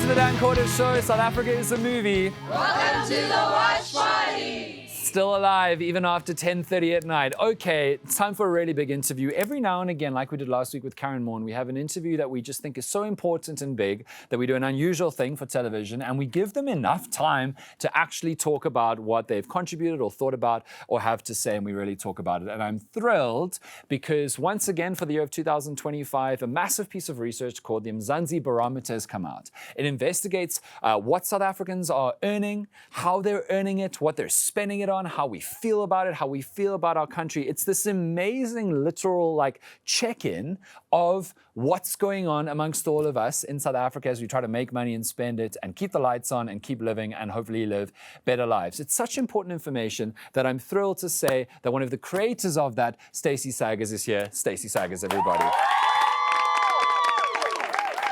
to the Dan Corder Show. South Africa is a movie. Welcome to the watch party. Still alive even after 10:30 at night. Okay, it's time for a really big interview. Every now and again, like we did last week with Karen Morn, we have an interview that we just think is so important and big that we do an unusual thing for television, and we give them enough time to actually talk about what they've contributed or thought about or have to say, and we really talk about it. And I'm thrilled because once again, for the year of 2025, a massive piece of research called the Mzansi Barometer has come out. It investigates what South Africans are earning, how they're earning it, what they're spending it on, how we feel about it, how we feel about our country. It's this amazing literal check-in of what's going on amongst all of us in South Africa as we try to make money and spend it and keep the lights on and keep living and hopefully live better lives. It's such important information that I'm thrilled to say that one of the creators of that, Stacy Saggers, is here. Stacy Saggers, everybody.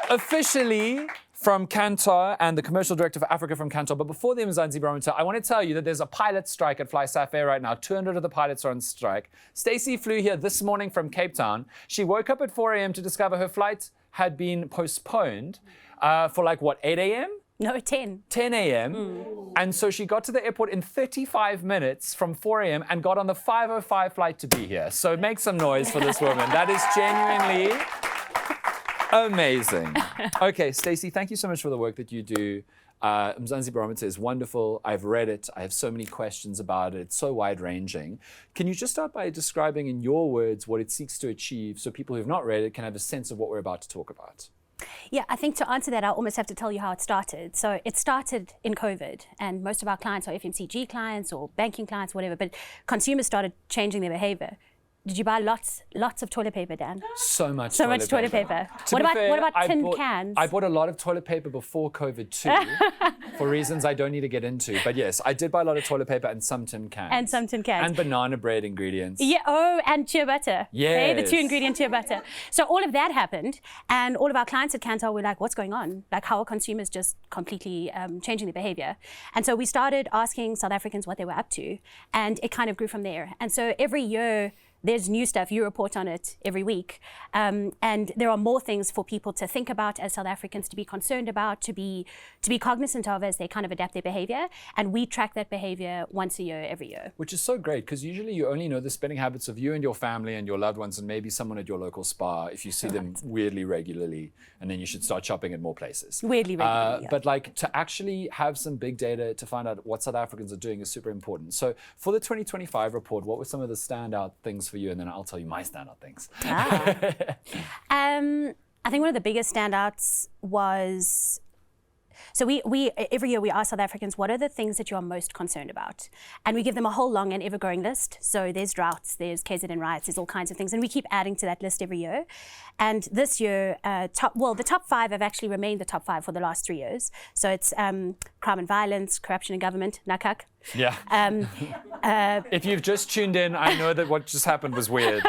Officially from Kantar and the commercial director for Africa from Kantar. But before the Mzansi Barometer, I want to tell you that there's a pilot strike at Fly South Air right now. 200 of the pilots are on strike. Stacey flew here this morning from Cape Town. She woke up at 4 a.m. to discover her flight had been postponed for 8 a.m.? No, 10. 10 a.m. And so she got to the airport in 35 minutes from 4 a.m. and got on the 5:05 flight to be here. So make some noise for this woman. That is genuinely amazing. Okay, Stacey, thank you so much for the work that you do. Mzansi Barometer is wonderful. I've read it. I have so many questions about it. It's so wide-ranging. Can you just start by describing in your words what it seeks to achieve so people who have not read it can have a sense of what we're about to talk about? Yeah, I think to answer that, I almost have to tell you how it started. So it started in COVID, and most of our clients are FMCG clients or banking clients, whatever, but consumers started changing their behavior. Did you buy lots of toilet paper, Dan? So much toilet paper. What about tin cans? I bought a lot of toilet paper before COVID too, for reasons I don't need to get into. But yes, I did buy a lot of toilet paper and some tin cans. And banana bread ingredients. Yeah, and chia butter. Yes. Okay, the 2-ingredient chia butter. So all of that happened, and all of our clients at Kantar were like, what's going on? Like, how are consumers just completely changing their behavior? And so we started asking South Africans what they were up to, and it kind of grew from there. And so every year, there's new stuff. You report on it every week. And there are more things for people to think about as South Africans, to be concerned about, to be cognizant of as they kind of adapt their behavior. And we track that behavior once a year, every year. Which is so great, because usually you only know the spending habits of you and your family and your loved ones and maybe someone at your local spa if you see them weirdly regularly, and then you should start shopping at more places. Weirdly regularly, yeah. But to actually have some big data to find out what South Africans are doing is super important. So for the 2025 report, what were some of the standout things for you? And then I'll tell you my standout things. I think one of the biggest standouts was, so we every year we ask South Africans, what are the things that you are most concerned about? And we give them a whole long and ever-growing list. So there's droughts, there's KZN riots, there's all kinds of things. And we keep adding to that list every year. And this year, the top 5 have actually remained the top 5 for the last 3 years. So it's crime and violence, corruption in government, nakak. Yeah. If you've just tuned in, I know that what just happened was weird.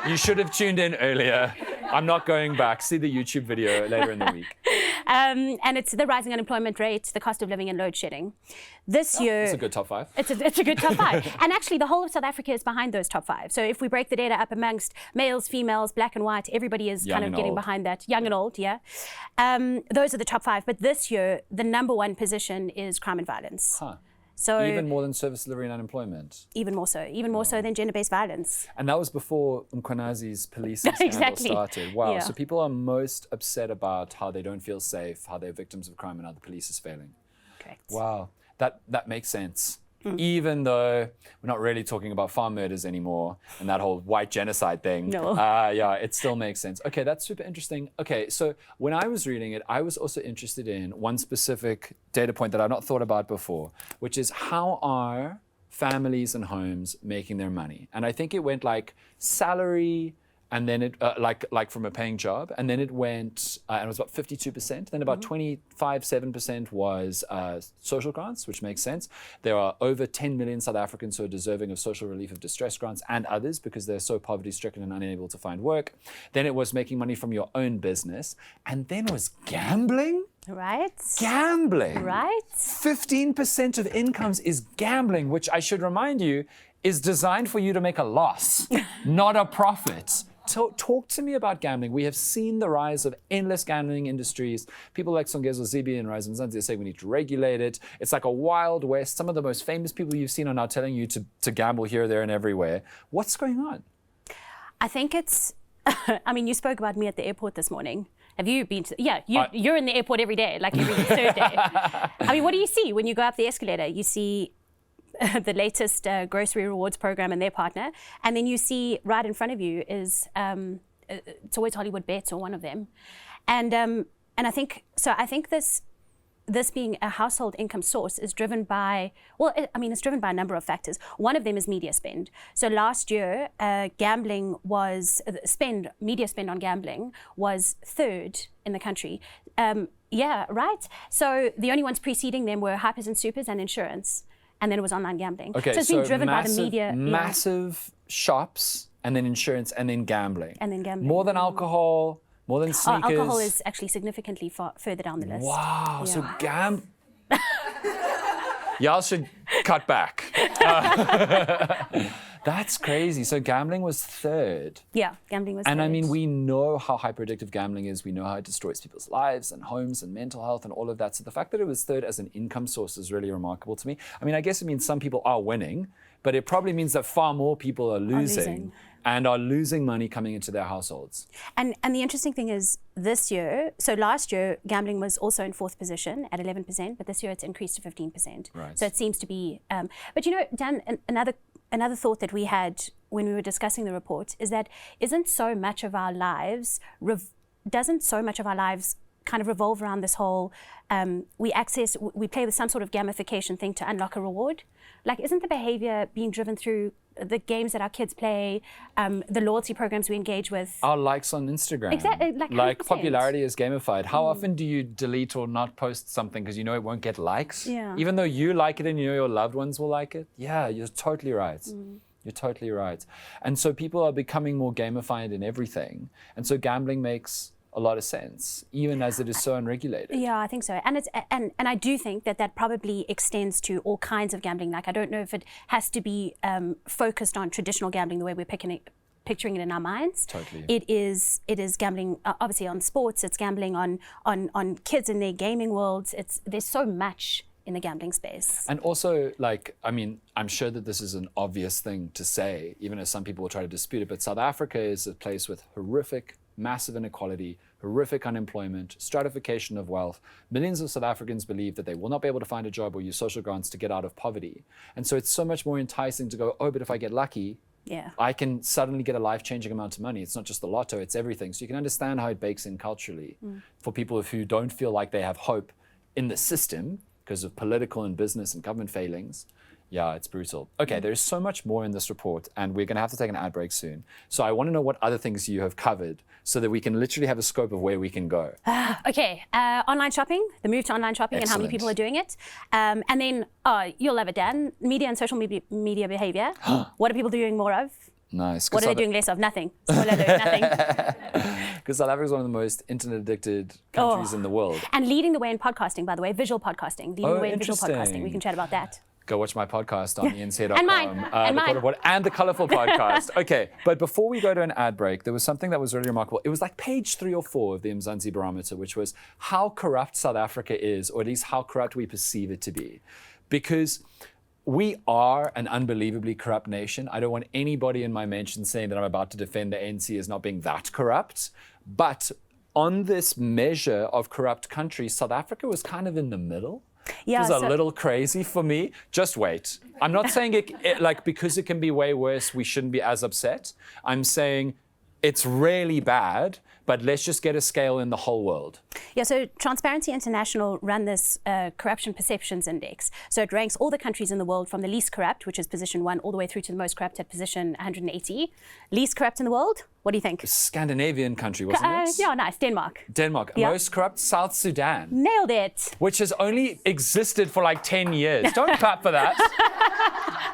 You should have tuned in earlier. I'm not going back. See the YouTube video later in the week. And it's the rising unemployment rate, the cost of living, and load shedding. This year... It's a good top 5. It's a good top 5. And actually, the whole of South Africa is behind those top 5. So if we break the data up amongst males, females, black and white, everybody is young kind of getting old. behind that. Young and old, yeah. Those are the top 5. But this year, the number 1 position is crime and violence. Huh. So even more than service delivery and unemployment. Even more so than gender-based violence. And that was before Mkwanazi's policing scandal started. Wow. Yeah. So people are most upset about how they don't feel safe, how they're victims of crime, and how the police is failing. Correct. Wow. That makes sense. Even though we're not really talking about farm murders anymore and that whole white genocide thing. No. Yeah, it still makes sense. Okay, that's super interesting. Okay, so when I was reading it, I was also interested in one specific data point that I've not thought about before, which is how are families and homes making their money? And I think it went like salary, and then it like from a paying job, and then it went and it was about 52%. Then about 7% was social grants, which makes sense. There are over 10 million South Africans who are deserving of social relief of distress grants and others because they're so poverty-stricken and unable to find work. Then it was making money from your own business, and then was gambling. Right. Gambling. Right. 15% of incomes is gambling, which I should remind you is designed for you to make a loss, not a profit. Talk to me about gambling. We have seen the rise of endless gambling industries. People like Songezo Zibi and Rise Mzansi say we need to regulate it. It's like a wild west. Some of the most famous people you've seen are now telling you to gamble here, there, and everywhere. What's going on? I think it's, I mean, you spoke about me at the airport this morning. Have you been to, you're in the airport every day, like every third day. I mean, what do you see when you go up the escalator? You see the latest grocery rewards program and their partner, and then you see right in front of you is it's always Hollywood Bets or one of them, and I think this being a household income source is driven by, it's driven by a number of factors. One of them is media spend. So last year, media spend on gambling was third in the country. So the only ones preceding them were hypers and supers and insurance. And then it was online gambling. Okay, so it's been driven by the media. Massive shops, and then insurance, and then gambling. More than alcohol, more than sneakers. Alcohol is actually significantly further down the list. Wow, so y'all should cut back. That's crazy. So gambling was third. Yeah, gambling was third. And I mean, we know how hyper-addictive gambling is. We know how it destroys people's lives and homes and mental health and all of that. So the fact that it was third as an income source is really remarkable to me. I mean, I guess it means some people are winning, but it probably means that far more people are losing. And are losing money coming into their households. And the interesting thing is this year, so last year, gambling was also in fourth position at 11%, but this year it's increased to 15%. Right. So it seems to be, but you know, Dan, another thought that we had when we were discussing the report is that doesn't so much of our lives kind of revolve around this whole, we play with some sort of gamification thing to unlock a reward? Like, isn't the behavior being driven through the games that our kids play, the loyalty programs we engage with? Our likes on Instagram. Exactly, like popularity is gamified. How often do you delete or not post something because you know it won't get likes? Yeah. Even though you like it and you know your loved ones will like it? Yeah, you're totally right. You're totally right. And so people are becoming more gamified in everything. And so gambling makes a lot of sense, even as it is so unregulated. Yeah, I think so. And I do think that probably extends to all kinds of gambling. Like, I don't know if it has to be focused on traditional gambling the way we're picturing it in our minds. Totally. It is gambling, obviously, on sports. It's gambling on kids in their gaming worlds. There's so much in the gambling space. And also, like, I mean, I'm sure that this is an obvious thing to say, even as some people will try to dispute it, but South Africa is a place with horrific, massive inequality, horrific unemployment, stratification of wealth. Millions of South Africans believe that they will not be able to find a job or use social grants to get out of poverty. And so it's so much more enticing to go, oh, but if I get lucky, I can suddenly get a life-changing amount of money. It's not just the lotto, it's everything. So you can understand how it bakes in culturally for people who don't feel like they have hope in the system because of political and business and government failings. Yeah, it's brutal. Okay, there's so much more in this report, and we're going to have to take an ad break soon. So I want to know what other things you have covered so that we can literally have a scope of where we can go. Okay, online shopping, the move to online shopping. Excellent. And how many people are doing it. And then, you'll love it, Dan, media and social media behavior. What are people doing more of? Nice. What are they doing less of? Nothing. Spoiler alert, nothing. Because South Africa is one of the most internet-addicted countries in the world. And leading the way in podcasting, by the way, visual podcasting. Leading the way in visual podcasting. We can chat about that. Go watch my podcast on eNCA.com. And mine. And the Colourful podcast. Okay, but before we go to an ad break, there was something that was really remarkable. It was like page 3 or 4 of the Mzansi Barometer, which was how corrupt South Africa is, or at least how corrupt we perceive it to be. Because we are an unbelievably corrupt nation. I don't want anybody in my mention saying that I'm about to defend the ANC as not being that corrupt. But on this measure of corrupt countries, South Africa was kind of in the middle. Yeah, it was a little crazy for me. Just wait. I'm not saying it like because it can be way worse, we shouldn't be as upset. I'm saying it's really bad, but let's just get a scale in the whole world. Yeah, so Transparency International run this Corruption Perceptions Index. So it ranks all the countries in the world from the least corrupt, which is position 1, all the way through to the most corrupt at position 180. Least corrupt in the world? What do you think? A Scandinavian country, wasn't it? Yeah, nice. Denmark. Yeah. Most corrupt, South Sudan. Nailed it. Which has only existed for like 10 years. Don't clap for that.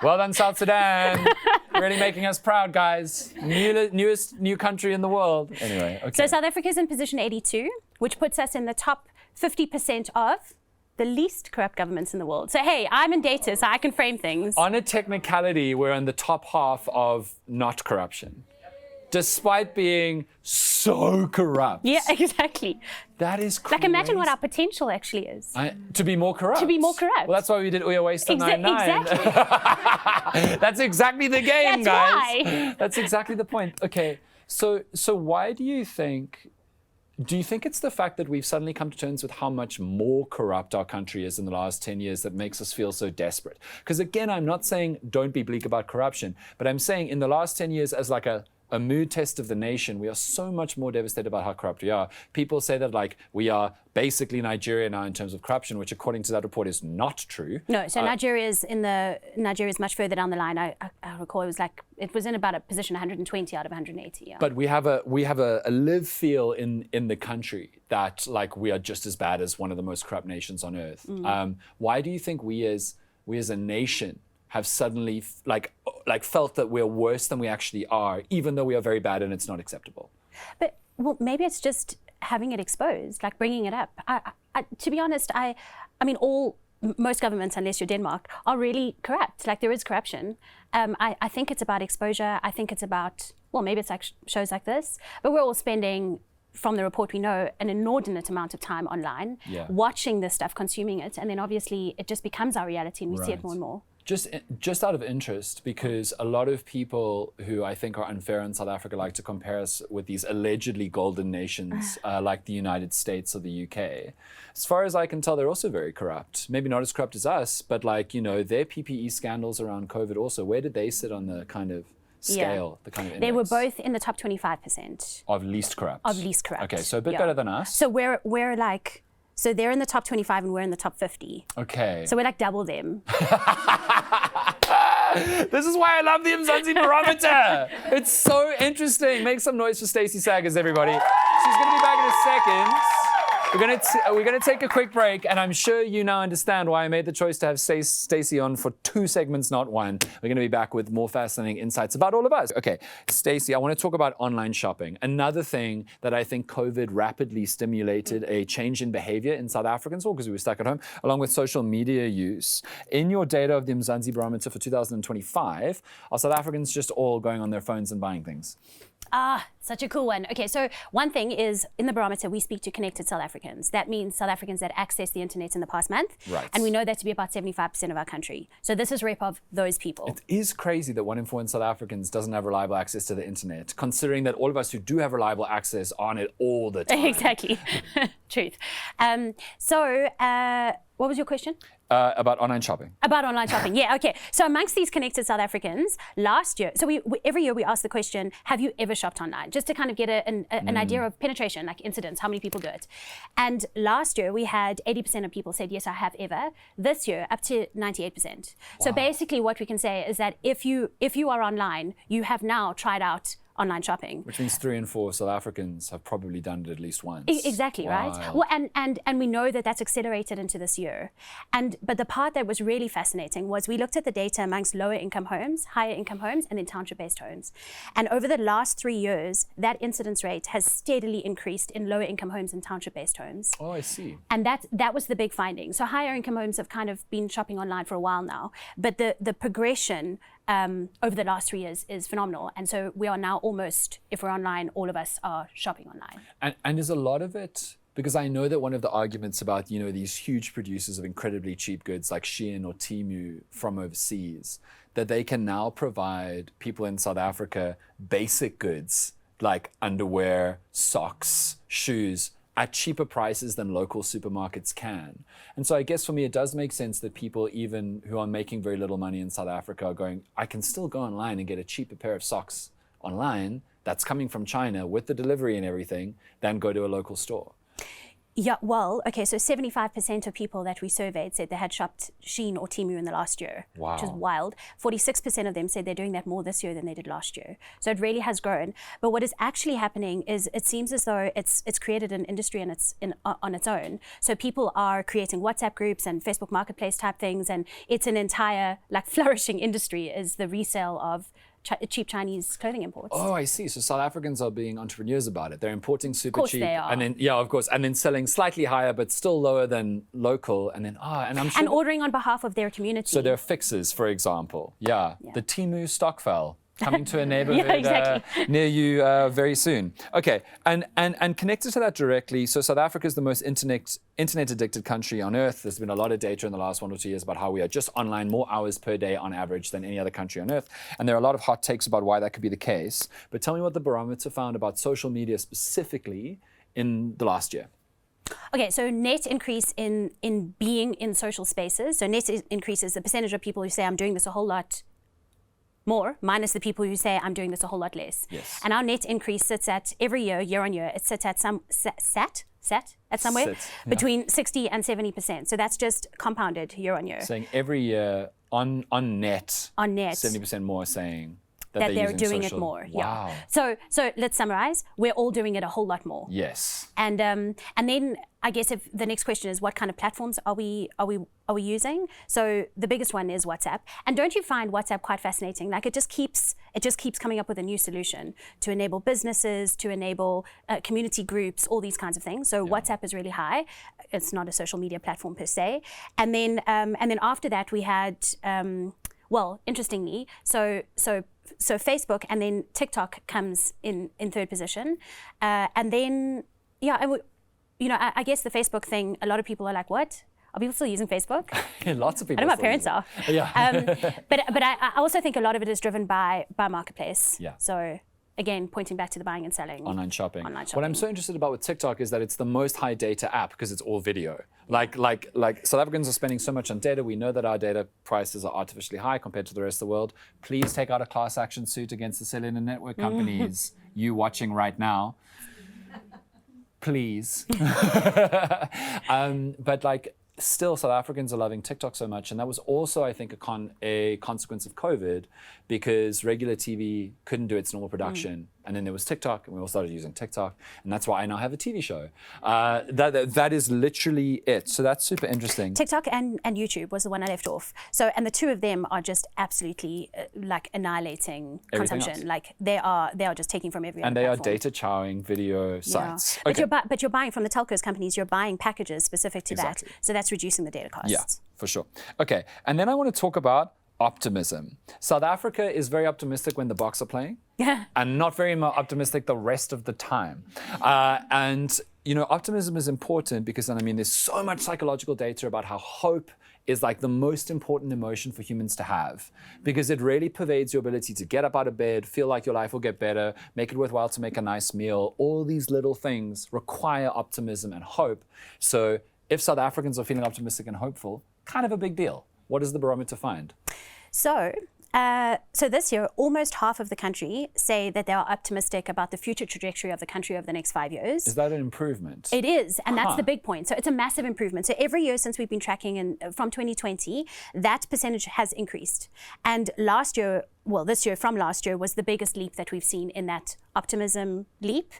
Well done, South Sudan. Really making us proud, guys. New country in the world. Anyway, okay. So South Africa is in position 82, which puts us in the top 50% of the least corrupt governments in the world. So hey, I'm in data, so I can frame things. On a technicality, we're in the top half of not corruption. despite being so corrupt. Yeah, exactly. That is crazy. Like, imagine what our potential actually is. To be more corrupt. To be more corrupt. Well, that's why we did Uya Waste on 99. Exactly. That's exactly the game, That's guys. why. That's exactly the point. Okay, so why do you think it's the fact that we've suddenly come to terms with how much more corrupt our country is in the last 10 years that makes us feel so desperate? Because again, I'm not saying don't be bleak about corruption, but I'm saying in the last 10 years as like a mood test of the nation, we are so much more devastated about how corrupt we are. People say that like we are basically Nigeria now in terms of corruption, which according to that report is not true. No, so Nigeria's much further down the line. I recall it was in about a position 120 out of 180. Yeah. But we have a live feel in the country that like we are just as bad as one of the most corrupt nations on earth. Why do you think we as a nation have suddenly felt that we're worse than we actually are, even though we are very bad and it's not acceptable? But well, maybe it's just having it exposed, like bringing it up. To be honest, I mean, most governments, unless you're Denmark, are really corrupt. Like there is corruption. I think it's about exposure. I think it's about, well, maybe it's like shows like this, but we're all spending, from the report we know, an inordinate amount of time online, watching this stuff, consuming it, and then obviously it just becomes our reality and we see it more and more. Just out of interest, because a lot of people who I think are unfair in South Africa like to compare us with these allegedly golden nations like the United States or the UK. As far as I can tell, they're also very corrupt. Maybe not as corrupt as us, but like, you know, their PPE scandals around COVID also, where did they sit on the kind of scale, the kind of index? They were both in the top 25%. Of least corrupt? Of least corrupt. Okay, so a bit better than us. So we're like, so they're in the top 25 and we're in the top 50. Okay. So we're like double them. This is why I love the Mzansi Barometer. It's so interesting. Make some noise for Stacy Saggers, everybody. She's going to be back in a second. We're gonna take a quick break, and I'm sure you now understand why I made the choice to have Stacy on for 2 segments, not 1. We're gonna be back with more fascinating insights about all of us. Okay, Stacy, I want to talk about online shopping. Another thing that I think COVID rapidly stimulated a change in behavior in South Africans, all because we were stuck at home, along with social media use. In your data of the Mzansi Barometer for 2025, are South Africans just all going on their phones and buying things? Such a cool one. Okay, so one thing is, in the barometer, we speak to connected South Africans. That means South Africans that accessed the internet in the past month. Right. And we know that to be about 75% of our country. So this is rep of those people. It is crazy that 1 in 4 South Africans doesn't have reliable access to the internet, considering that all of us who do have reliable access are on it all the time. Exactly. Truth. What was your question? About online shopping. About online shopping, yeah, okay. So amongst these connected South Africans, last year, so we every year we ask the question, have you ever shopped online? Just to kind of get an idea of penetration, like incidents, how many people do it. And last year we had 80% of people said, yes, I have ever. This year, up to 98%. Wow. So basically what we can say is that if you are online, you have now tried out online shopping. Which means 3 in 4 South Africans have probably done it at least once. Exactly, Wild. right? Well, and we know that that's accelerated into this year. But the part that was really fascinating was we looked at the data amongst lower income homes, higher income homes, and then township-based homes. And over the last 3 years, that incidence rate has steadily increased in lower income homes and township-based homes. Oh, I see. And that was the big finding. So higher income homes have kind of been shopping online for a while now, but the progression over the last 3 years is phenomenal. And so we are now almost, if we're online, all of us are shopping online. And is a lot of it, because I know that one of the arguments about, you know, these huge producers of incredibly cheap goods like Shein or Temu from overseas, that they can now provide people in South Africa basic goods like underwear, socks, shoes, at cheaper prices than local supermarkets can. And so I guess for me, it does make sense that people even who are making very little money in South Africa are going, I can still go online and get a cheaper pair of socks online that's coming from China with the delivery and everything than go to a local store. Yeah, well, okay, so 75% of people that we surveyed said they had shopped Shein or Temu in the last year, wow, which is wild. 46% of them said they're doing that more this year than they did last year. So it really has grown. But what is actually happening is it seems as though it's created an industry on its own. So people are creating WhatsApp groups and Facebook Marketplace type things, and it's an entire like flourishing industry is the resale of cheap Chinese clothing imports. Oh, I see. So South Africans are being entrepreneurs about it. They're importing super cheap. Of course they are. And then, yeah, of course. And then selling slightly higher, but still lower than local. And then, and I'm sure. And ordering on behalf of their community. So they're fixes, for example. Yeah. The Temu stock fell. coming to a neighborhood exactly. near you very soon. Okay, and connected to that directly, so South Africa is the most internet addicted country on earth. There's been a lot of data in the last 1 or 2 years about how we are just online more hours per day on average than any other country on earth. And there are a lot of hot takes about why that could be the case. But tell me what the barometer found about social media specifically in the last year. Okay, so net increase in being in social spaces. So net increase is the percentage of people who say I'm doing this a whole lot more, minus the people who say I'm doing this a whole lot less. Yes. And our net increase sits at every year on year, it sits at somewhere between 60 and 70%. So that's just compounded year on year. Saying every year on net, 70% more saying that they're doing social. it more. Wow. Yeah. So let's summarize. We're all doing it a whole lot more. Yes. And then I guess if the next question is what kind of platforms are we using? So the biggest one is WhatsApp. And don't you find WhatsApp quite fascinating? Like it just keeps coming up with a new solution to enable businesses, to enable community groups, all these kinds of things. So WhatsApp is really high. It's not a social media platform per se. And then after that we had interestingly, so Facebook and then TikTok comes in third position, and then I guess the Facebook thing. A lot of people are like, "What? Are people still using Facebook?" Lots of people. I know my parents are. Yeah. But I also think a lot of it is driven by marketplace. Yeah. So again, pointing back to the buying and selling. Online shopping. Online shopping. What I'm so interested about with TikTok is that it's the most high data app because it's all video. Like South Africans are spending so much on data. We know that our data prices are artificially high compared to the rest of the world. Please take out a class action suit against the cellular network companies. You watching right now. Please. But still South Africans are loving TikTok so much, and that was also, I think, a consequence of COVID, because regular TV couldn't do its normal production, and then there was TikTok, and we all started using TikTok, and that's why I now have a TV show. That is literally it. So that's super interesting. TikTok and YouTube was the one I left off. So, and the two of them are just absolutely annihilating Everything consumption. else. Like they are just taking from every other And they platform. are data chowing video sites. But Okay. you're buying from the telcos companies. You're buying packages specific to Exactly. that. So that's reducing the data costs. Yeah, for sure. Okay, and then I want to talk about optimism. South Africa is very optimistic when the Boks are playing, and not very optimistic the rest of the time. And optimism is important because there's so much psychological data about how hope is like the most important emotion for humans to have, because it really pervades your ability to get up out of bed, feel like your life will get better, make it worthwhile to make a nice meal. All these little things require optimism and hope. So if South Africans are feeling optimistic and hopeful, kind of a big deal. What does the barometer find? So this year, almost half of the country say that they are optimistic about the future trajectory of the country over the next 5 years. Is that an improvement? It is, and that's the big point. So it's a massive improvement. So every year since we've been tracking from 2020, that percentage has increased. And from last year was the biggest leap that we've seen in that optimism leap.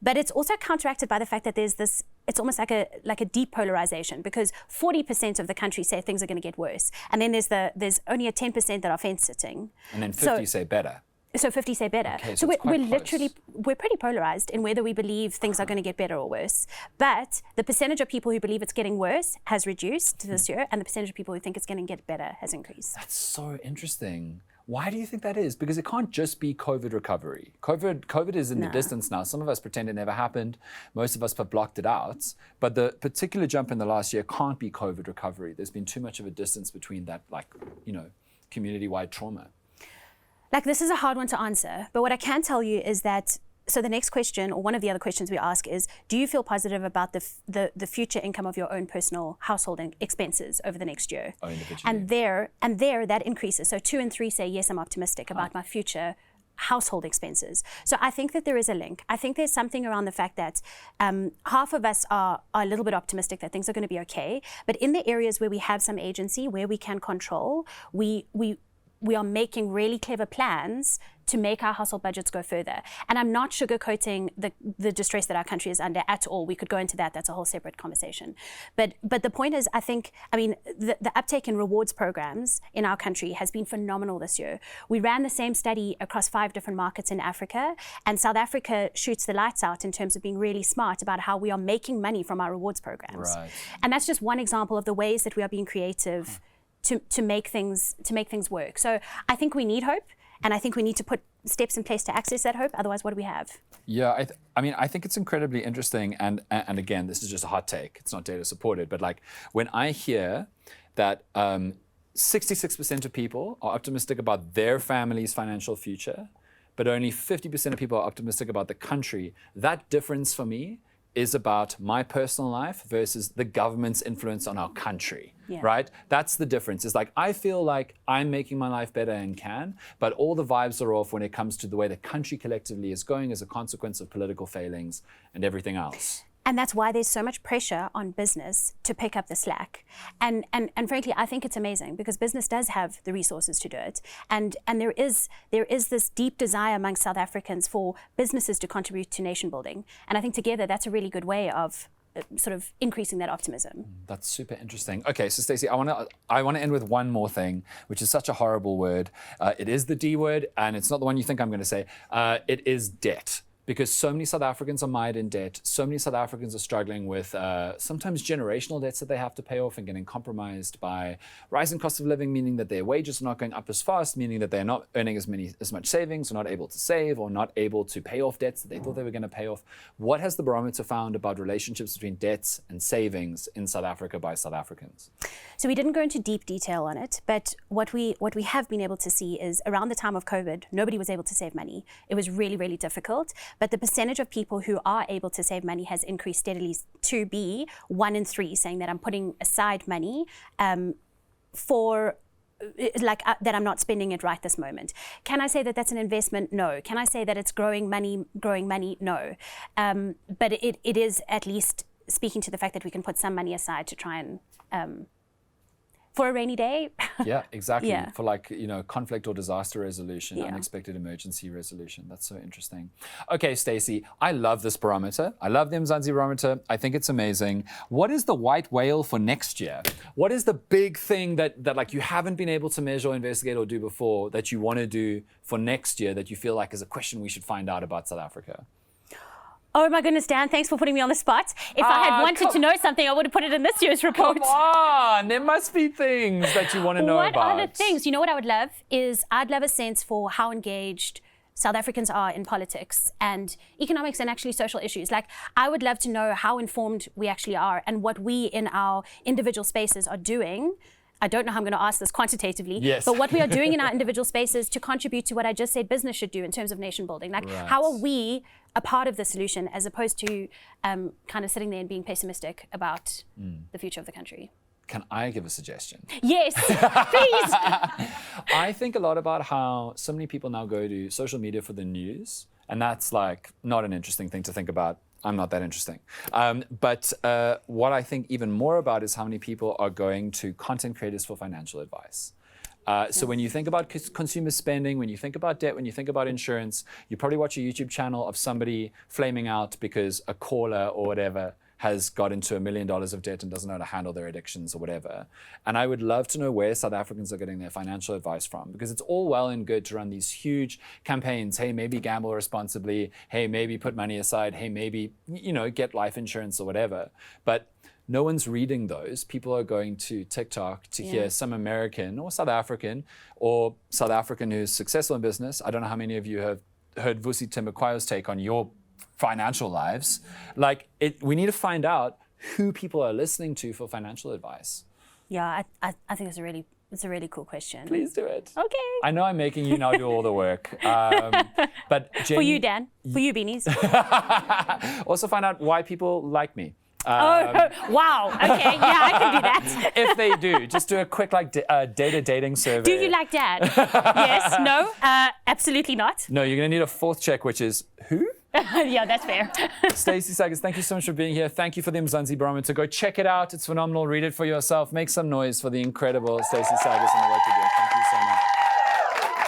But it's also counteracted by the fact that there's this, it's almost like a depolarization, because 40% of the country say things are going to get worse. And then there's only a 10% that are fence sitting. And then 50 say better. So 50 say better. Okay, so it's quite we're pretty polarized in whether we believe things are going to get better or worse. But the percentage of people who believe it's getting worse has reduced this year, and the percentage of people who think it's going to get better has increased. That's so interesting. Why do you think that is? Because it can't just be COVID recovery. COVID is in the distance now. Some of us pretend it never happened. Most of us have blocked it out. But the particular jump in the last year can't be COVID recovery. There's been too much of a distance between that, community-wide trauma. This is a hard one to answer. But what I can tell you is that, so the next question, or one of the other questions we ask is, do you feel positive about the future income of your own personal household expenses over the next year? Oh, individually. And there that increases. So 2 in 3 say, yes, I'm optimistic about my future household expenses. So I think that there is a link. I think there's something around the fact that half of us are a little bit optimistic that things are going to be okay. But in the areas where we have some agency, where we can control, we are making really clever plans to make our household budgets go further. And I'm not sugarcoating the distress that our country is under at all. We could go into that. That's a whole separate conversation. But the point is, the uptake in rewards programs in our country has been phenomenal this year. We ran the same study across 5 different markets in Africa, and South Africa shoots the lights out in terms of being really smart about how we are making money from our rewards programs. Right. And that's just one example of the ways that we are being creative to make things work. So I think we need hope. And I think we need to put steps in place to access that hope. Otherwise, what do we have? Yeah, I think it's incredibly interesting. And again, this is just a hot take. It's not data supported. But like when I hear that 66% of people are optimistic about their family's financial future, but only 50% of people are optimistic about the country, that difference for me is about my personal life versus the government's influence on our country, right? That's the difference. It's like, I feel like I'm making my life better and can, but all the vibes are off when it comes to the way the country collectively is going as a consequence of political failings and everything else. And that's why there's so much pressure on business to pick up the slack. And frankly, I think it's amazing because business does have the resources to do it. And there is this deep desire among South Africans for businesses to contribute to nation building. And I think together that's a really good way of sort of increasing that optimism. That's super interesting. Okay, so Stacey, I want to end with one more thing, which is such a horrible word. It is the D word, and it's not the one you think I'm going to say. It is debt. Because so many South Africans are mired in debt. So many South Africans are struggling with sometimes generational debts that they have to pay off and getting compromised by rising cost of living, meaning that their wages are not going up as fast, meaning that they're not earning as much savings, or not able to save, or not able to pay off debts that they thought they were going to pay off. What has the barometer found about relationships between debts and savings in South Africa by South Africans? So we didn't go into deep detail on it, but what we have been able to see is around the time of COVID, nobody was able to save money. It was really, really difficult. But the percentage of people who are able to save money has increased steadily to be 1 in 3, saying that I'm putting aside money for that I'm not spending it right this moment. Can I say that that's an investment? No. Can I say that it's growing money? No. But it is at least speaking to the fact that we can put some money aside to try and for a rainy day. Yeah, exactly. Yeah. For like, conflict or disaster resolution, unexpected emergency resolution. That's so interesting. Okay, Stacey, I love this barometer. I love the Mzansi Barometer. I think it's amazing. What is the white whale for next year? What is the big thing that like you haven't been able to measure, investigate, or do before that you want to do for next year that you feel like is a question we should find out about South Africa? Oh my goodness, Dan, thanks for putting me on the spot. If I had wanted to know something, I would have put it in this year's report. Come on, there must be things that you want to know about. What are the things? You know what I would love is I'd love a sense for how engaged South Africans are in politics and economics and actually social issues. Like, I would love to know how informed we actually are and what we in our individual spaces are doing. I don't know how I'm going to ask this quantitatively, but what we are doing in our individual spaces to contribute to what I just said business should do in terms of nation building. Like, how are we a part of the solution as opposed to kind of sitting there and being pessimistic about the future of the country? Can I give a suggestion? Yes, please. I think a lot about how so many people now go to social media for the news, and that's like not an interesting thing to think about. I'm not that interesting. But what I think even more about is how many people are going to content creators for financial advice. So when you think about consumer spending, when you think about debt, when you think about insurance, you probably watch a YouTube channel of somebody flaming out because a caller or whatever has got into $1 million of debt and doesn't know how to handle their addictions or whatever. And I would love to know where South Africans are getting their financial advice from, because it's all well and good to run these huge campaigns. Hey, maybe gamble responsibly. Hey, maybe put money aside. Hey, maybe, get life insurance or whatever. But no one's reading those. People are going to TikTok to hear some American or South African who's successful in business. I don't know how many of you have heard Vusi Timbukwayo's take on your financial lives. We need to find out who people are listening to for financial advice. Yeah, I think it's a really cool question. Please do it. Okay. I know I'm making you now do all the work. But for you, Dan. For you, Beanies. Also find out why people like me. Wow. Okay. Yeah, I can do that. If they do, just do a quick dating survey. Do you like Dad? Yes. No. Absolutely not. No, you're going to need a fourth check, which is who? Yeah, that's fair. Stacy Saggers, thank you so much for being here. Thank you for the Mzansi Barometer. Go check it out. It's phenomenal. Read it for yourself. Make some noise for the incredible Stacy Saggers and the work you're doing.